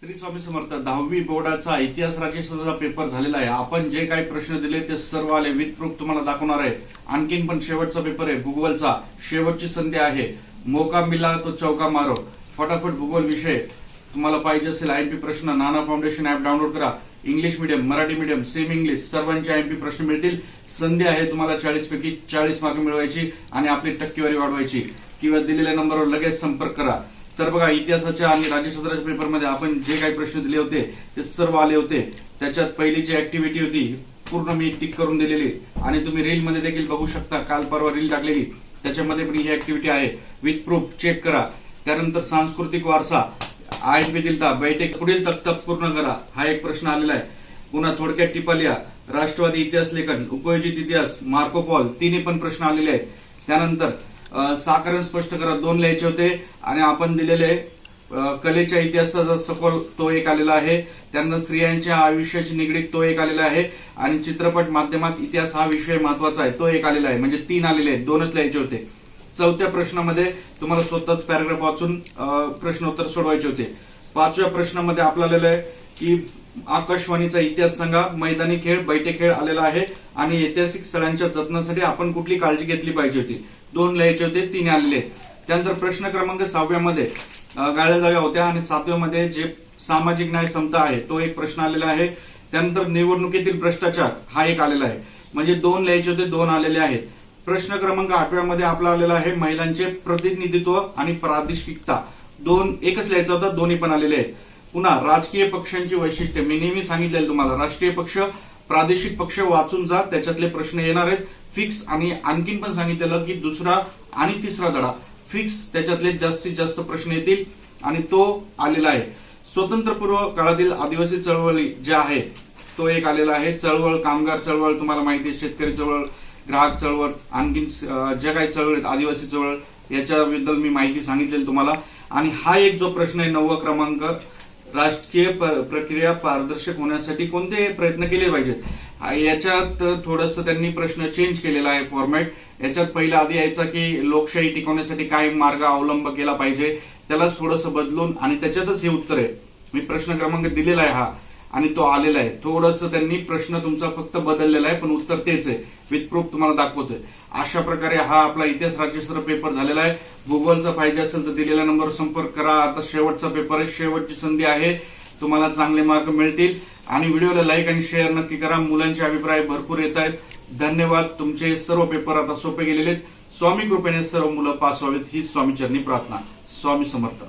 श्री स्वामी समर्थ 10वी बोर्डाचा इतिहास राज्यशास्त्राचा पेपर झालेला आहे। आपण जे काही प्रश्न दिले ते सर्व आले, विथ प्रूफ तुम्हाला दाखवणार आहे। आणखीन पण शेवटचा पेपर आहे भूगोलचा, शेवटची संधी आहे। मौका मिला तो चौका मारो। फटाफट भूगोल विषय तुम्हाला पाहिजे असेल आयएमपी प्रश्न नाना फाउंडेशन ऍप डाउनलोड करा। English medium, Marathi medium, same English सर्वांचे आयएमपी प्रश्न मिळतील। संधी आहे तुम्हाला 40 पैकी 40 मार्क मिळवायची आणि आपली टक्केवारी वाढवायची। किंवा दिलेल्या नंबरवर लगेच संपर्क करा। तर बघा, इतिहासाच्या आणि राज्यशास्त्राच्या पेपरमध्ये आपण जे काही प्रश्न दिले होते ते सर्व आले होते। त्याच्यात पहिली जी ऍक्टिव्हिटी होती पूर्ण मी टिक करून दिलेली आणि तुम्ही रील मध्ये देखील बघू शकता, काल परवा रील टाकलेली, त्याच्यामध्ये पण ही ऍक्टिव्हिटी आहे, विथ प्रूफ चेक करा। त्यानंतर सांस्कृतिक वारसा आयएमपी दिलता, बैठक पुढील तक्ता पूर्ण करा, हा एक प्रश्न आलेला आहे। पुन्हा थोडक्यात टिपा लिहा, राष्ट्रवादी इतिहास लेखन, उपयोजित इतिहास, मार्को पॉल, तिन्ही पण प्रश्न आलेले आहेत। त्यानंतर साकारण स्पष्ट करा, 2 लिहायचे होते आणि आपण दिलेले कलेच्या इतिहासाचा सखोल तो एक आलेला आहे। त्यानंतर स्त्रियांच्या आयुष्याशी निगडीत तो एक आलेला आहे आणि चित्रपट माध्यमात इतिहास हा विषय महत्वाचा आहे तो एक आलेला आहे। म्हणजे 3 आलेले आहेत, 2च लिहायचे होते। चौथ्या प्रश्नामध्ये तुम्हाला स्वतःच पॅराग्राफ वाचून प्रश्नोत्तर सोडवायचे होते। 5व्या प्रश्नामध्ये आपल्याला आलेलं आहे की आकाशवाणीचा इतिहास सांगा, मैदानी खेळ, बैठे खेळ आलेला आहे आणि ऐतिहासिक स्थळांच्या जतनासाठी आपण कुठली काळजी घेतली पाहिजे होती, 2 लिहायचे होते, 3 आलेले। त्यानंतर प्रश्न क्रमांक 6व्या मध्ये गाळ्या जागा होत्या आणि 7व्या मध्ये जे सामाजिक न्याय समता आहे तो एक प्रश्न आलेला आहे। त्यानंतर निवडणुकीतील भ्रष्टाचार हा एक आलेला आहे, म्हणजे 2 लिहायचे होते, 2 आलेले आहेत। प्रश्न क्रमांक 8व्या मध्ये आपला आलेला आहे महिलांचे प्रतिनिधित्व आणि प्रादेशिकता, 2 एकच लिहायचा होता, दोन्ही पण आलेले आहेत। पुन्हा राजकीय पक्षांची वैशिष्ट्ये, मी नेहमी सांगितलेलं तुम्हाला, राष्ट्रीय पक्ष, प्रादेशिक पक्ष वाचून जा, त्याच्यातले प्रश्न येणार आहेत फिक्स। आणि आणखीन पण सांगितलेलं की दुसरा आणि तिसरा धडा फिक्स, त्याच्यातले जास्तीत जास्त प्रश्न येतील आणि तो आलेला आहे। स्वतंत्रपूर्व काळातील आदिवासी चळवळी ज्या आहे तो एक आलेला आहे। चळवळ, कामगार चळवळ तुम्हाला माहिती आहे, शेतकरी चळवळ, ग्राहक चळवळ, आणखीन ज्या काही चळवळ आहेत आदिवासी चळवळ याच्याबद्दल मी माहिती सांगितलेली तुम्हाला। आणि हा एक जो प्रश्न आहे 9वा क्रमांक, राजकीय प्रक्रिया पारदर्शक होण्यासाठी कोणते प्रयत्न केले पाहिजेत, याच्यात थोडस त्यांनी प्रश्न चेंज केलेला आहे फॉर्मॅट। याच्यात पहिला आधी यायचा की लोकशाही टिकवण्यासाठी काय मार्ग अवलंब केला पाहिजे, त्याला थोडस बदलून आणि त्याच्यातच हे उत्तर आहे। मी प्रश्न क्रमांक दिलेला आहे हा आणि तो आलेला आहे, थोडस त्यांनी प्रश्न तुमचा फक्त बदललेला आहे पण उत्तर तेच आहे, विथ प्रूफ तुम्हाला दाखवतोय। अशा प्रकारे हा आपला इतिहास राज्यशास्त्र पेपर झालेला आहे। भूगोलचा पाहिजे असेल तर दिलेल्या नंबरवर संपर्क करा। आता शेवटचा पेपर आहे, शेवटची संधी आहे, तुम्हाला चांगले मार्क मिळतील। आणि व्हिडिओला लाईक आणि शेअर नक्की करा, मुलांचे अभिप्राय भरपूर येत आहेत। धन्यवाद, तुमचे सर्व पेपर आता सोपे गेलेले आहेत। स्वामी कृपेने सर्व मुलं पास व्हावेत ही स्वामीचरणी प्रार्थना। स्वामी समर्थ।